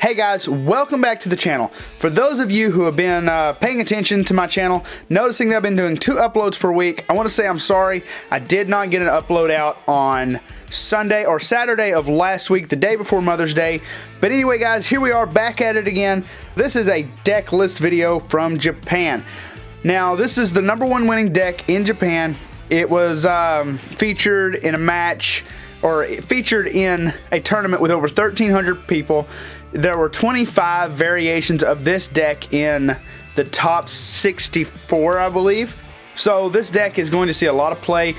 Hey guys, welcome back to the channel. For those of you who have been paying attention to my channel, noticing that I've been doing 2 uploads per week, I want to say I'm sorry. I did not get an upload out on Sunday or Saturday of last week, the day before Mother's Day. But anyway guys, here we are back at it again. This is a deck list video from Japan. Now this is the #1 winning deck in Japan. It was featured in a match, or featured in a tournament with over 1,300 people. There were 25 variations of this deck in the top 64, I believe. So this deck is going to see a lot of play.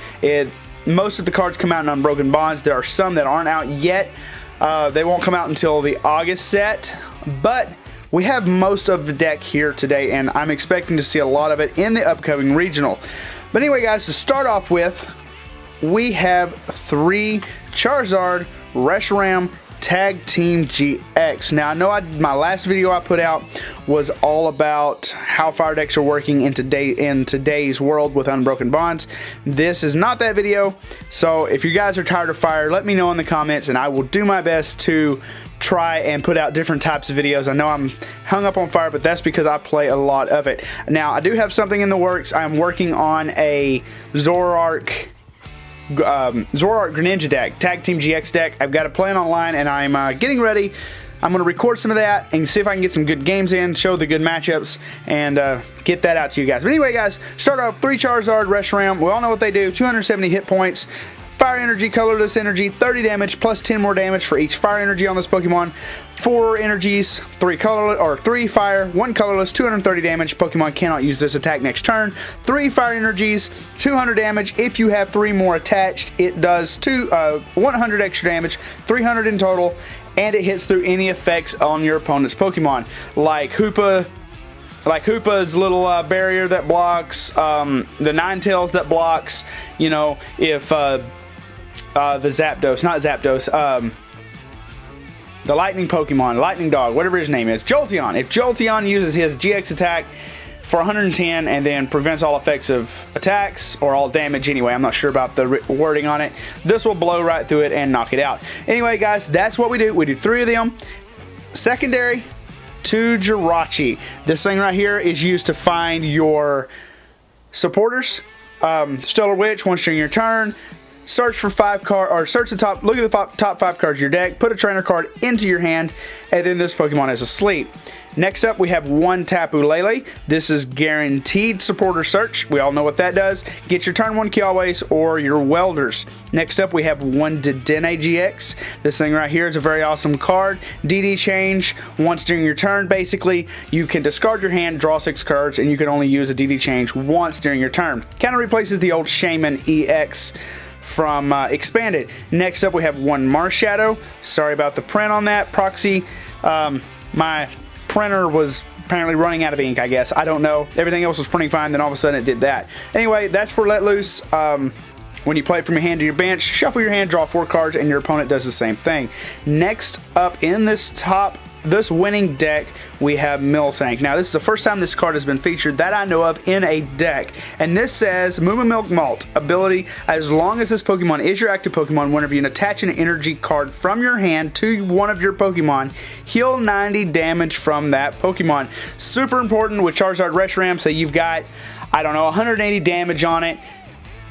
Most of the cards come out in Unbroken Bonds. There are some that aren't out yet. They won't come out until the August set, but we have most of the deck here today, and I'm expecting to see a lot of it in the upcoming regional. But anyway guys, to start off with, we have 3 Charizard Reshiram Tag Team GX. Now I know my last video I put out was all about how fire decks are working in today's world with Unbroken Bonds. This is not that video, so if you guys are tired of fire, let me know in the comments and I will do my best to try and put out different types of videos. I know I'm hung up on fire, but that's because I play a lot of it. Now I do have something in the works. I'm working on a Zoroark Greninja deck, Tag Team GX deck. I've got it playing online and I'm getting ready. I'm going to record some of that and see if I can get some good games in, show the good matchups, and get that out to you guys. But anyway guys, start off 3 Charizard Reshiram. We all know what they do. 270 hit points. Fire energy, colorless energy, 30 damage plus 10 more damage for each fire energy on this Pokemon. 4 energies, 3 colorless, or 3 fire, 1 colorless, 230 damage. Pokemon cannot use this attack next turn. 3 fire energies, 200 damage. If you have 3 more attached, it does 100 extra damage, 300 in total, and it hits through any effects on your opponent's Pokemon, like Hoopa's little barrier that blocks, the Ninetales that blocks, you know, if the Zapdos, not Zapdos, the lightning Pokemon, Lightning Dog, whatever his name is, Jolteon. If Jolteon uses his GX attack for 110 and then prevents all effects of attacks, or all damage anyway, I'm not sure about the wording on it, this will blow right through it and knock it out. Anyway guys, that's what we do. We do 3 of them. Secondary, 2 Jirachi. This thing right here is used to find your supporters. Stellar Witch, once during your turn, search for 5 cards, or search the top, look at the top 5 cards of your deck, put a trainer card into your hand, and then this Pokemon is asleep. Next up, we have 1 Tapu Lele. This is guaranteed supporter search. We all know what that does. Get your turn 1 Kiaways or your Welders. Next up, we have 1 Dedenne GX. This thing right here is a very awesome card. DD change. Once during your turn, basically, you can discard your hand, draw 6 cards, and you can only use a DD change once during your turn. Kind of replaces the old Shaman EX from Expanded. Next up, we have 1 Marshadow. Sorry about the print on that. Proxy. My printer was apparently running out of ink, I guess. I don't know. Everything else was printing fine, then all of a sudden it did that. Anyway, that's for Let Loose. When you play it from your hand to your bench, shuffle your hand, draw 4 cards, and your opponent does the same thing. Next up in this winning deck, we have Miltank. Now, this is the first time this card has been featured that I know of in a deck. And this says, Moo Milk Malt ability, as long as this Pokemon is your active Pokemon, whenever you attach an energy card from your hand to one of your Pokemon, heal 90 damage from that Pokemon. Super important with Charizard Reshiram, so you've got, I don't know, 180 damage on it.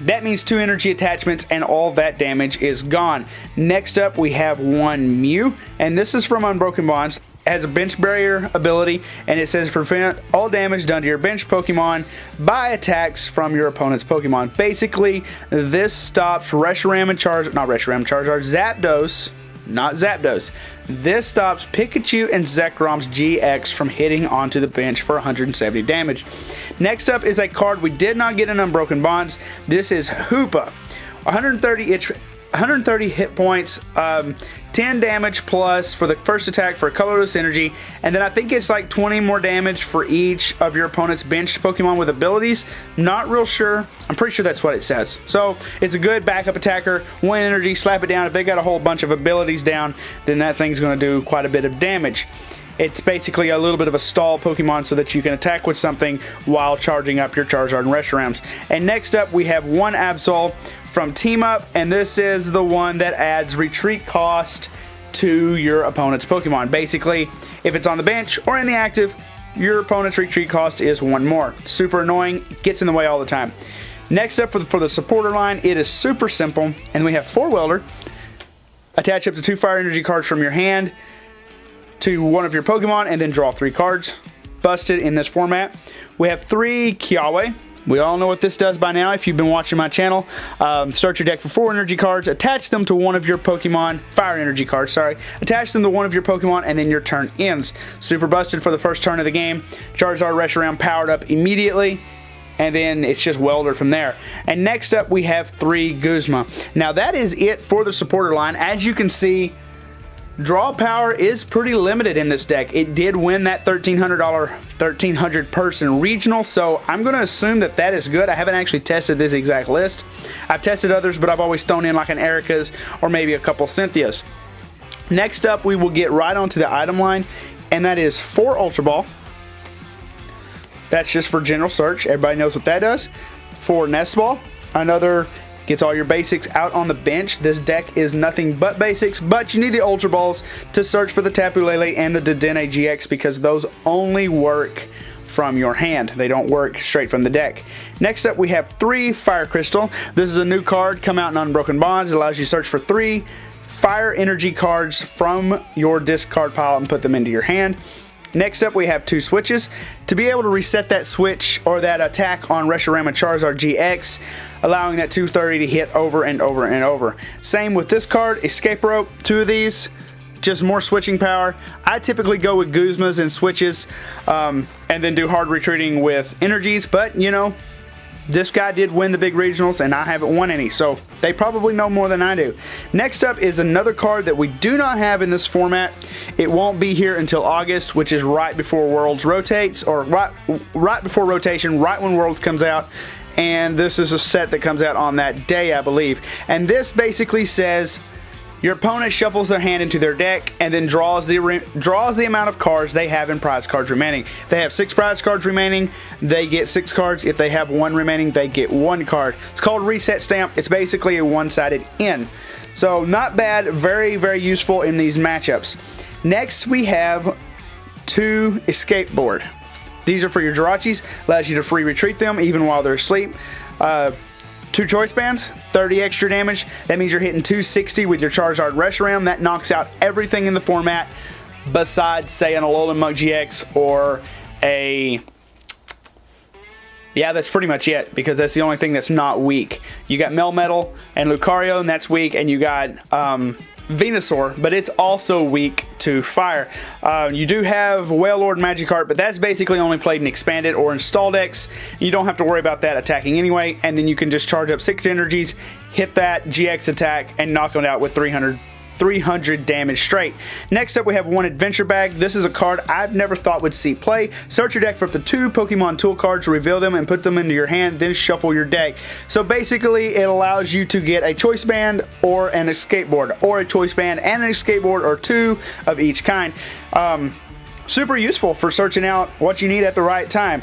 That means 2 energy attachments and all that damage is gone. Next up, we have 1 Mew, and this is from Unbroken Bonds. It has a bench barrier ability, and it says prevent all damage done to your bench Pokemon by attacks from your opponent's Pokemon. Basically, this stops Reshiram and Charizard, Zapdos. Not Zapdos. This stops Pikachu and Zekrom's GX from hitting onto the bench for 170 damage. Next up is a card we did not get in Unbroken Bonds. This is Hoopa. 130 hit points, 10 damage plus for the first attack for colorless energy, and then I think it's like 20 more damage for each of your opponent's benched Pokemon with abilities. Not real sure. I'm pretty sure that's what it says. So it's a good backup attacker. 1 energy, slap it down. If they got a whole bunch of abilities down, then that thing's going to do quite a bit of damage. It's basically a little bit of a stall Pokemon so that you can attack with something while charging up your Charizard and Reshirams. And next up, we have 1 Absol from Team Up, and this is the one that adds retreat cost to your opponent's Pokemon. Basically, if it's on the bench or in the active, your opponent's retreat cost is 1 more. Super annoying, gets in the way all the time. Next up for the supporter line, it is super simple, and we have 4 Welder. Attach up to 2 Fire Energy cards from your hand to one of your Pokemon, and then draw 3 cards. Busted in this format. We have 3 Kiawe. We all know what this does by now if you've been watching my channel. Start your deck for 4 energy cards, attach them to one of your Pokemon, fire energy cards, sorry. Attach them to one of your Pokemon, and then your turn ends. Super busted for the first turn of the game. Charizard Reshiram powered up immediately, and then it's just Welder from there. And next up, we have 3 Guzma. Now that is it for the supporter line. As you can see, draw power is pretty limited in this deck. It did win that $1,300 person regional, so I'm going to assume that that is good. I haven't actually tested this exact list. I've tested others, but I've always thrown in like an Erica's or maybe a couple Cynthia's. Next up, we will get right onto the item line, and that is 4 Ultra Ball. That's just for general search. Everybody knows what that does. 4 Nest Ball, another. Gets all your basics out on the bench. This deck is nothing but basics, but you need the Ultra Balls to search for the Tapu Lele and the Dedenne GX because those only work from your hand. They don't work straight from the deck. Next up, we have 3 Fire Crystal. This is a new card, come out in Unbroken Bonds. It allows you to search for 3 Fire Energy cards from your discard pile and put them into your hand. Next up, we have 2 switches. To be able to reset that switch or that attack on Reshiram and Charizard GX, allowing that 230 to hit over and over and over. Same with this card, Escape Rope. 2 of these, just more switching power. I typically go with Guzmas and switches, and then do hard retreating with energies, but you know, this guy did win the big regionals and I haven't won any, so they probably know more than I do. Next up is another card that we do not have in this format. It won't be here until August, which is right before Worlds rotates, or right before rotation, right when Worlds comes out. And this is a set that comes out on that day, I believe. And this basically says your opponent shuffles their hand into their deck and then draws the amount of cards they have in prize cards remaining. If they have 6 prize cards remaining, they get 6 cards. If they have 1 remaining, they get 1 card. It's called Reset Stamp. It's basically a one-sided in. So not bad, very, very useful in these matchups. Next, we have 2 Escape Board. These are for your Jirachis. Allows you to free retreat them even while they're asleep. 2 Choice Bands, 30 extra damage. That means you're hitting 260 with your Charizard Reshiram. That knocks out everything in the format besides, say, an Alolan Muk GX or a... Yeah, that's pretty much it, because that's the only thing that's not weak. You got Melmetal and Lucario, and that's weak, and you got Venusaur, but it's also weak to fire. You do have Wailord Magikarp, but that's basically only played in Expanded or Install decks. You don't have to worry about that attacking anyway, and then you can just charge up 6 energies, hit that GX attack, and knock it out with 300 damage straight. Next up, we have 1 Adventure Bag. This is a card I've never thought would see play. Search your deck for up to 2 Pokemon tool cards, reveal them, and put them into your hand, then shuffle your deck. So basically, it allows you to get a Choice Band or an Escape Board, or a Choice Band and an Escape Board, or 2 of each kind. Super useful for searching out what you need at the right time.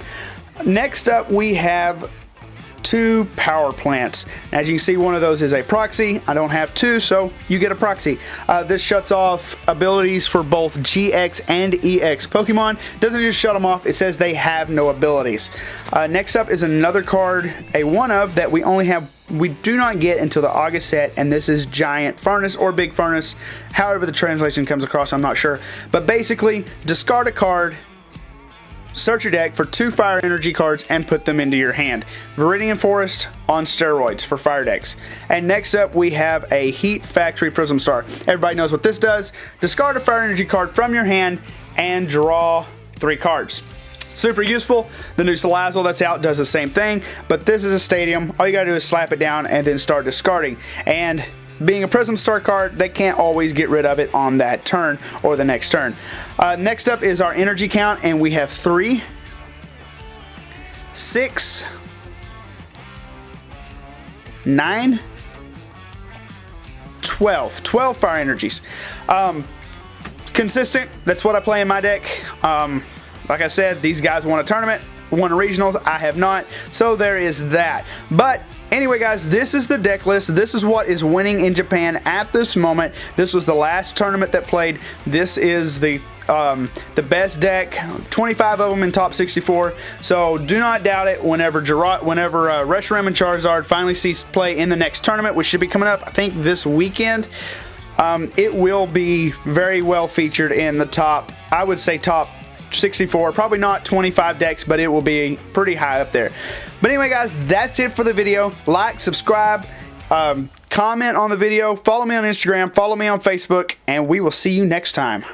Next up, we have 2 Power Plants. As you can see, one of those is a proxy. I don't have 2, so you get a proxy. This shuts off abilities for both GX and EX Pokemon. Doesn't just shut them off, it says they have no abilities. Next up is another card, a one of, that we do not get until the August set, and this is Giant Furnace or Big Furnace. However the translation comes across, I'm not sure. But basically, discard a card, search your deck for 2 Fire Energy cards, and put them into your hand. Viridian Forest on steroids for fire decks. And next up, we have a Heat Factory Prism Star. Everybody knows what this does. Discard a Fire Energy card from your hand and draw 3 cards. Super useful. The new Salazzle that's out does the same thing, but this is a Stadium. All you gotta do is slap it down and then start discarding. And being a Prism Star card, they can't always get rid of it on that turn or the next turn. Next up is our energy count, and we have 3, 6, 9, 12. 12 Fire Energies. Consistent. That's what I play in my deck. Like I said, these guys won a tournament, won regionals. I have not. So there is that. But Anyway, guys, this is the deck list. This is what is winning in Japan at this moment. This was the last tournament that played. This is the best deck, 25 of them in top 64, so do not doubt it whenever Reshiram and Charizard finally cease play in the next tournament, which should be coming up, I think, this weekend. It will be very well featured in the top, I would say top 64, probably not 25 decks, but it will be pretty high up there. But anyway, guys, that's it for the video. Like, subscribe, comment on the video, follow me on Instagram, follow me on Facebook, and we will see you next time.